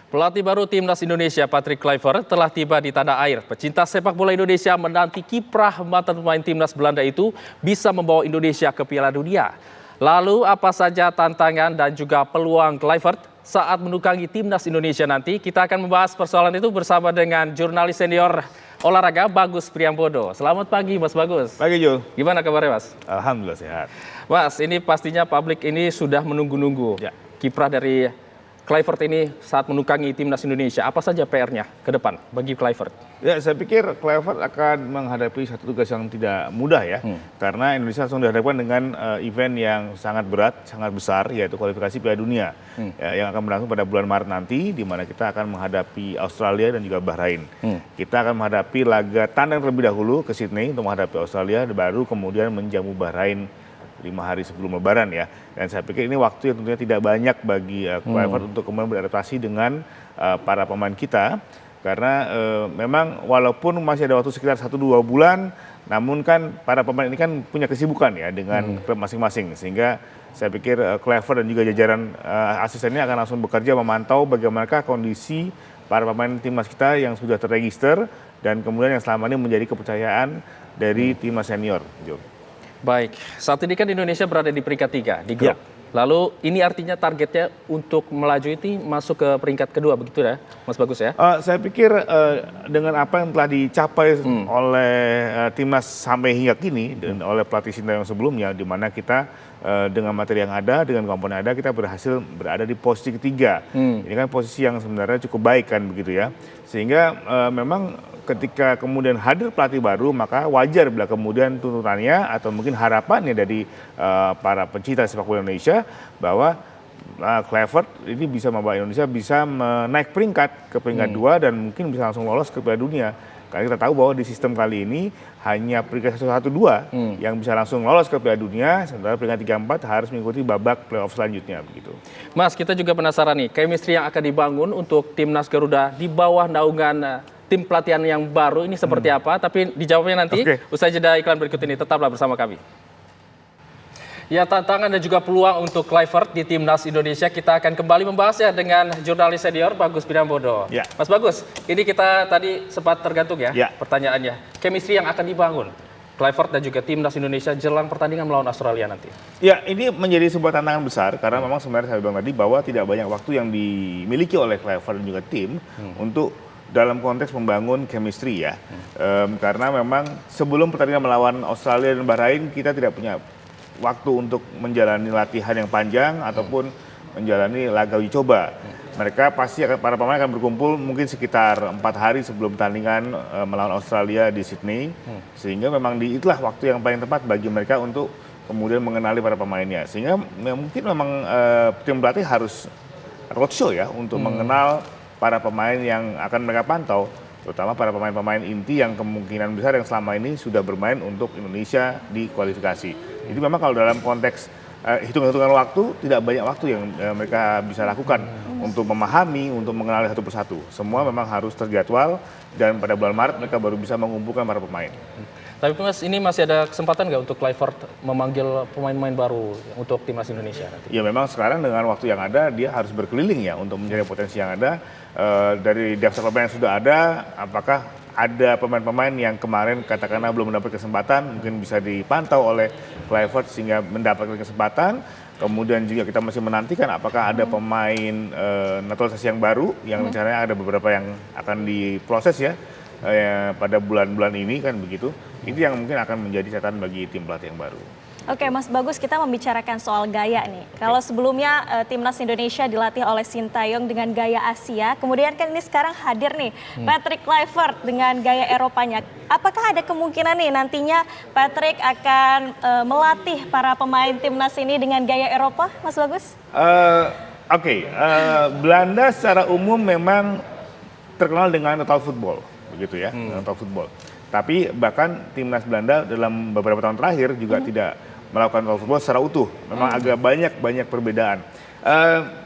Pelatih baru Timnas Indonesia Patrick Kluivert telah tiba di tanah air. Pecinta sepak bola Indonesia menanti kiprah mantan pemain Timnas Belanda itu bisa membawa Indonesia ke Piala Dunia. Lalu apa saja tantangan dan juga peluang Kluivert saat menukangi Timnas Indonesia nanti? Kita akan membahas persoalan itu bersama dengan jurnalis senior olahraga Bagus Priambodo. Selamat pagi Mas Bagus. Pagi Jul. Gimana kabarnya Mas? Alhamdulillah sehat. Mas, ini pastinya publik ini sudah menunggu-nunggu Ya. kiprah dari Kluivert ini saat menukangi Timnas Indonesia. Apa saja PR-nya ke depan bagi Kluivert? Ya, saya pikir Kluivert akan menghadapi satu tugas yang tidak mudah ya. Karena Indonesia langsung dihadapkan dengan event yang sangat berat, sangat besar, yaitu kualifikasi Piala Dunia. Ya, yang akan berlangsung pada bulan Maret nanti, di mana kita akan menghadapi Australia dan juga Bahrain. Kita akan menghadapi laga tandang terlebih dahulu ke Sydney untuk menghadapi Australia, baru kemudian menjamu Bahrain 5 hari sebelum Lebaran ya. Dan saya pikir ini waktu yang tentunya tidak banyak bagi Kluivert untuk kemudian beradaptasi dengan para pemain kita. Karena memang walaupun masih ada waktu sekitar 1-2 bulan, namun kan para pemain ini kan punya kesibukan ya dengan klub masing-masing. Sehingga saya pikir Kluivert dan juga jajaran asistennya akan langsung bekerja memantau bagaimanakah kondisi para pemain timnas kita yang sudah terregister dan kemudian yang selama ini menjadi kepercayaan dari timnas senior. Baik, saat ini kan Indonesia berada di peringkat 3 di grup. Ya. Lalu ini artinya targetnya untuk melaju itu masuk ke peringkat kedua begitu ya, Mas Bagus ya? Saya pikir dengan apa yang telah dicapai oleh timnas sampai hingga kini dan oleh pelatih Sintayong sebelumnya, di mana kita dengan materi yang ada, dengan komponen yang ada, kita berhasil berada di posisi ketiga. Ini kan posisi yang sebenarnya cukup baik kan begitu ya. Sehingga memang ketika kemudian hadir pelatih baru, maka wajar bila kemudian tuntutannya atau mungkin harapannya dari para pencinta sepak bola Indonesia bahwa Kluivert ini bisa membawa Indonesia bisa naik peringkat ke peringkat 2 dan mungkin bisa langsung lolos ke Piala Dunia. Karena kita tahu bahwa di sistem kali ini hanya peringkat 1-1-2 yang bisa langsung lolos ke Piala Dunia, sementara peringkat 3-4 harus mengikuti babak playoff selanjutnya begitu. Mas, kita juga penasaran nih, chemistry yang akan dibangun untuk Timnas Garuda di bawah naungan tim pelatihan yang baru ini seperti apa? Tapi dijawabnya nanti usai jeda iklan berikut ini. Tetaplah bersama kami. Ya, tantangan dan juga peluang untuk Kluivert di Timnas Indonesia kita akan kembali membahasnya dengan jurnalis senior Bagus Priambodo. Ya. Mas Bagus, ini kita tadi sempat tergantung ya, pertanyaannya. Chemistry yang akan dibangun Kluivert dan juga Timnas Indonesia jelang pertandingan melawan Australia nanti. Ya, ini menjadi sebuah tantangan besar karena memang sebenarnya saya bilang tadi bahwa tidak banyak waktu yang dimiliki oleh Kluivert dan juga tim untuk dalam konteks membangun chemistry ya. Karena memang sebelum pertandingan melawan Australia dan Bahrain kita tidak punya waktu untuk menjalani latihan yang panjang ataupun menjalani laga uji coba. Mereka pasti akan, para pemain akan berkumpul mungkin sekitar 4 hari sebelum pertandingan melawan Australia di Sydney. Sehingga memang itulah waktu yang paling tepat bagi mereka untuk kemudian mengenali para pemainnya. Sehingga mungkin memang tim pelatih harus roadshow ya untuk mengenal para pemain yang akan mereka pantau, terutama para pemain-pemain inti yang kemungkinan besar yang selama ini sudah bermain untuk Indonesia di kualifikasi. Jadi memang kalau dalam konteks hitung-hitungan waktu, tidak banyak waktu yang mereka bisa lakukan untuk memahami, untuk mengenali satu persatu. Semua memang harus terjadwal dan pada bulan Maret mereka baru bisa mengumpulkan para pemain. Tapi Mas, ini masih ada kesempatan nggak untuk Kluivert memanggil pemain-pemain baru untuk Timnas Indonesia nanti? Ya memang sekarang dengan waktu yang ada, dia harus berkeliling ya untuk mencari potensi yang ada. Dari daftar pemain yang sudah ada, apakah ada pemain-pemain yang kemarin katakanlah belum mendapat kesempatan, mungkin bisa dipantau oleh Kluivert sehingga mendapatkan kesempatan. Kemudian juga kita masih menantikan apakah ada pemain naturalisasi yang baru, yang rencananya ada beberapa yang akan diproses ya pada bulan-bulan ini kan begitu. Itu yang mungkin akan menjadi catatan bagi tim pelatih yang baru. Oke, Mas Bagus, kita membicarakan soal gaya nih. Kalau sebelumnya Timnas Indonesia dilatih oleh Sintayong dengan gaya Asia, kemudian kan ini sekarang hadir nih Patrick Kluivert dengan gaya Eropanya. Apakah ada kemungkinan nih nantinya Patrick akan melatih para pemain Timnas ini dengan gaya Eropa, Mas Bagus? Belanda secara umum memang terkenal dengan total football, begitu ya, total football. Tapi bahkan timnas Belanda dalam beberapa tahun terakhir juga tidak melakukan total football secara utuh. Memang agak banyak perbedaan.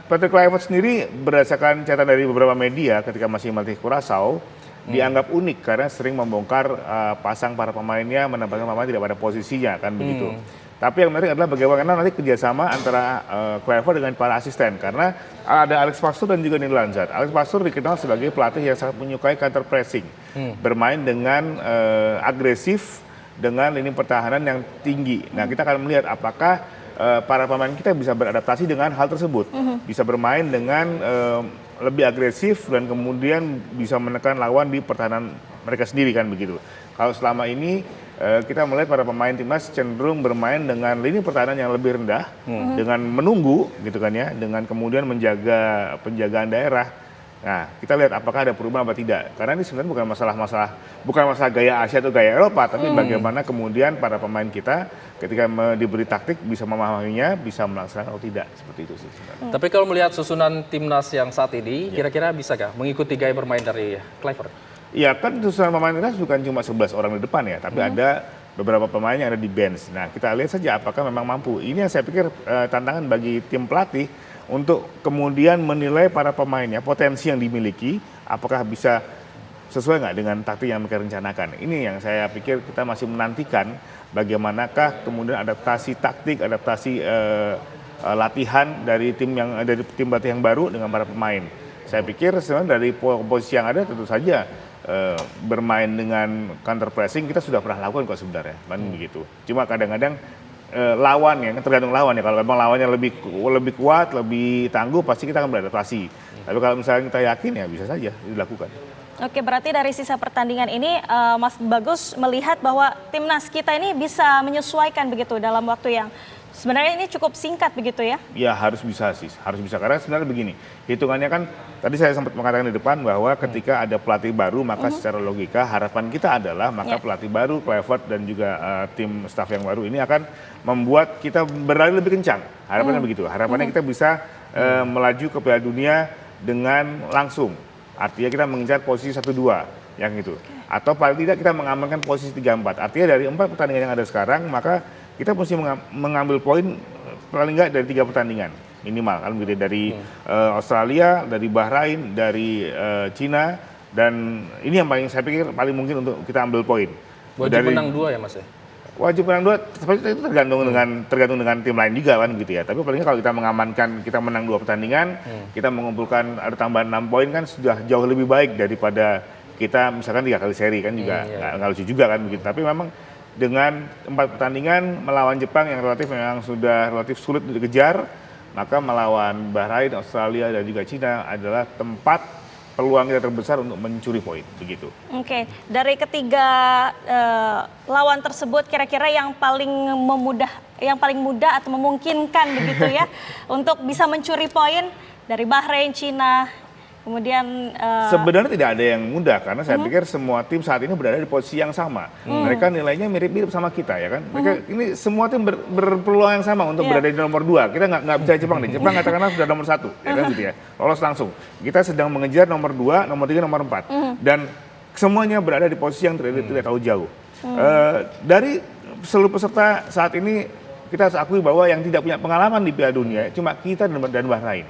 Patrick Kluivert sendiri berdasarkan catatan dari beberapa media ketika masih melatih Curaçao dianggap unik karena sering membongkar pasang para pemainnya, menempatkan pemain tidak pada posisinya kan begitu. Tapi yang menarik adalah bagaimana nanti kerjasama antara Kluivert dengan para asisten. Karena ada Alex Pastoor dan juga Neil Lanzard. Alex Pastoor dikenal sebagai pelatih yang sangat menyukai counter pressing. Bermain dengan agresif, dengan lini pertahanan yang tinggi. Nah, kita akan melihat apakah para pemain kita bisa beradaptasi dengan hal tersebut. Bisa bermain dengan lebih agresif dan kemudian bisa menekan lawan di pertahanan mereka sendiri kan begitu. Kalau selama ini kita melihat para pemain timnas cenderung bermain dengan lini pertahanan yang lebih rendah, dengan menunggu gitu kan ya, dengan kemudian menjaga penjagaan daerah. Nah, kita lihat apakah ada perubahan atau tidak. Karena ini sebenarnya bukan masalah gaya Asia atau gaya Eropa, tapi bagaimana kemudian para pemain kita ketika diberi taktik bisa memahaminya, bisa melaksanakan atau tidak. Seperti itu sih sebenarnya. Tapi kalau melihat susunan timnas yang saat ini, kira-kira bisakah mengikuti gaya bermain dari Kluivert? Iya kan susunan pemain timnas bukan cuma 11 orang di depan ya, tapi ada beberapa pemain yang ada di bench. Nah, kita lihat saja apakah memang mampu. Ini yang saya pikir tantangan bagi tim pelatih untuk kemudian menilai para pemainnya, potensi yang dimiliki, apakah bisa sesuai nggak dengan taktik yang mereka rencanakan. Ini yang saya pikir kita masih menantikan bagaimanakah kemudian adaptasi taktik, adaptasi latihan dari tim pelatih yang baru dengan para pemain. Saya pikir sebenarnya dari posisi yang ada tentu saja bermain dengan counter pressing kita sudah pernah lakukan kok sebenarnya, kan begitu. Cuma kadang-kadang lawannya, tergantung lawan ya. Kalau memang lawannya lebih kuat, lebih tangguh, pasti kita akan beradaptasi. Tapi kalau misalnya kita yakin ya bisa saja dilakukan. Oke, berarti dari sisa pertandingan ini Mas Bagus melihat bahwa timnas kita ini bisa menyesuaikan begitu dalam waktu yang sebenarnya ini cukup singkat begitu ya? Ya harus bisa sih, harus bisa. Karena sebenarnya begini, hitungannya kan tadi saya sempat mengatakan di depan bahwa ketika ada pelatih baru maka secara logika harapan kita adalah maka pelatih baru, Kluivert dan juga tim staff yang baru ini akan membuat kita berlari lebih kencang. Harapannya begitu. Harapannya kita bisa melaju ke Piala Dunia dengan langsung. Artinya kita mengejar posisi 1-2 yang itu. Atau paling tidak kita mengamankan posisi 3-4. Artinya dari 4 pertandingan yang ada sekarang maka kita mesti mengambil poin paling enggak dari 3 pertandingan minimal kan gitu, dari Australia, dari Bahrain, dari Cina, dan ini yang paling saya pikir paling mungkin untuk kita ambil poin. Wajib menang 2 ya Mas ya? Wajib menang 2, seperti itu tergantung dengan tim lain juga kan gitu ya. Tapi paling kalau kita mengamankan kita menang 2 pertandingan, kita mengumpulkan ada tambahan 6 poin kan sudah jauh lebih baik daripada kita misalkan 3 kali seri kan juga nggak lucu juga kan begitu. Tapi memang dengan 4 pertandingan melawan Jepang yang memang sudah relatif sulit dikejar, maka melawan Bahrain, Australia dan juga Cina adalah tempat peluang kita terbesar untuk mencuri poin begitu. Oke, dari ketiga lawan tersebut kira-kira yang paling mudah atau memungkinkan begitu ya untuk bisa mencuri poin dari Bahrain, Cina, kemudian sebenarnya tidak ada yang mudah karena saya pikir semua tim saat ini berada di posisi yang sama. Mereka nilainya mirip-mirip sama kita ya kan. Mereka ini semua tim berpeluang yang sama untuk berada di nomor 2. Kita nggak bisa Jepang nih. Jepang katakanlah sudah nomor 1 ya kan gitu ya. Lolos langsung. Kita sedang mengejar nomor 2, nomor 3, nomor 4. Dan semuanya berada di posisi yang tidak tahu jauh. Dari seluruh peserta saat ini kita harus akui bahwa yang tidak punya pengalaman di Piala Dunia cuma kita dan Bahrain.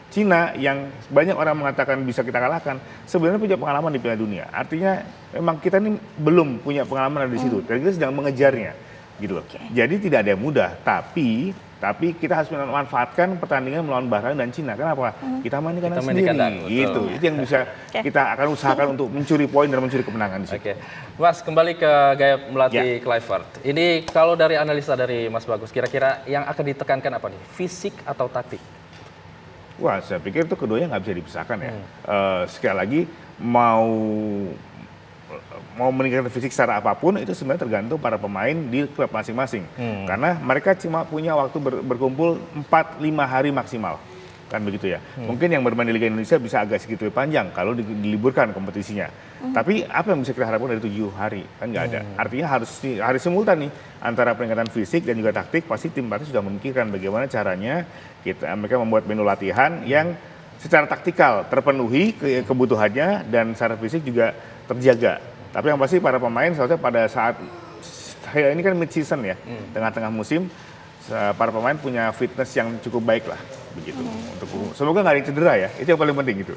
Cina yang banyak orang mengatakan bisa kita kalahkan, sebenarnya punya pengalaman di Piala Dunia. Artinya memang kita ini belum punya pengalaman di situ, dan kita sedang mengejarnya, gitu loh. Jadi tidak ada yang mudah, tapi kita harus memanfaatkan pertandingan melawan Bahrain dan Cina. Kenapa? Kita main di kandang sendiri, gitu. Itu yang bisa kita akan usahakan untuk mencuri poin dan mencuri kemenangan di situ. Mas, kembali ke gaya melatih Kluivert. Ini kalau dari analisa dari Mas Bagus, kira-kira yang akan ditekankan apa nih? Fisik atau taktik? Wah, saya pikir itu keduanya nggak bisa dipisahkan ya. Sekali lagi mau meningkatkan fisik secara apapun itu sebenarnya tergantung para pemain di klub masing-masing. Karena mereka cuma punya waktu berkumpul 4-5 hari maksimal. Kan begitu ya. Mungkin yang bermain di Liga Indonesia bisa agak sedikit lebih panjang kalau diliburkan kompetisinya. Tapi apa yang bisa kita harapkan dari 7 hari? Kan nggak ada. Artinya harus simultan nih antara peningkatan fisik dan juga taktik. Pasti tim pelatih sudah memikirkan bagaimana caranya mereka membuat menu latihan yang secara taktikal terpenuhi kebutuhannya dan secara fisik juga terjaga. Tapi yang pasti para pemain seharusnya pada saat ini kan mid season ya, tengah-tengah musim, para pemain punya fitness yang cukup baik lah. begitu. Semoga nggak ada yang cedera ya, itu yang paling penting itu.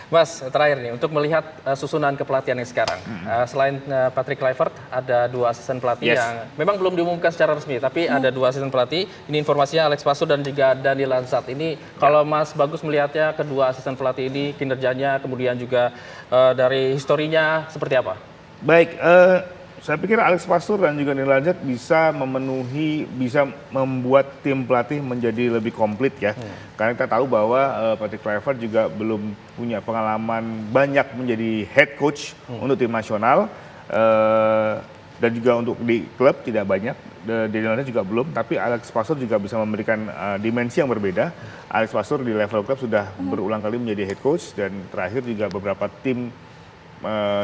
Mas, terakhir nih, untuk melihat susunan kepelatihan yang sekarang, selain Patrick Kluivert, ada 2 asisten pelatih yang memang belum diumumkan secara resmi, tapi ada 2 asisten pelatih. Ini informasinya Alex Pastur dan juga Daniel Lanzat. Ini kalau Mas Bagus melihatnya kedua asisten pelatih ini, kinerjanya, kemudian juga dari historinya seperti apa? Baik, saya pikir Alex Pastur dan juga Daniel Lanzat bisa membuat tim pelatih menjadi lebih komplit ya. Karena kita tahu bahwa Patrick Kluivert juga belum punya pengalaman banyak menjadi head coach untuk tim nasional. Dan juga untuk di klub tidak banyak, Daniel Lanzat juga belum, tapi Alex Pastur juga bisa memberikan dimensi yang berbeda. Alex Pastur di level klub sudah berulang kali menjadi head coach dan terakhir juga beberapa tim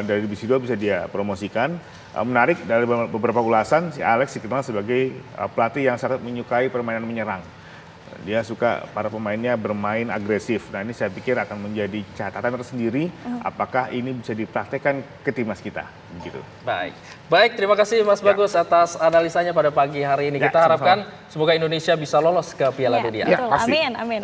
dari divisi 2 bisa dia promosikan. Menarik dari beberapa ulasan, si Alex dikenal sebagai pelatih yang sangat menyukai permainan menyerang. Dia suka para pemainnya bermain agresif. Nah ini saya pikir akan menjadi catatan tersendiri apakah ini bisa dipraktekkan ke timnas kita. Begitu. Baik, terima kasih Mas Bagus atas analisanya pada pagi hari ini. Kita harapkan semoga Indonesia bisa lolos ke Piala Dunia. Betul. Amin.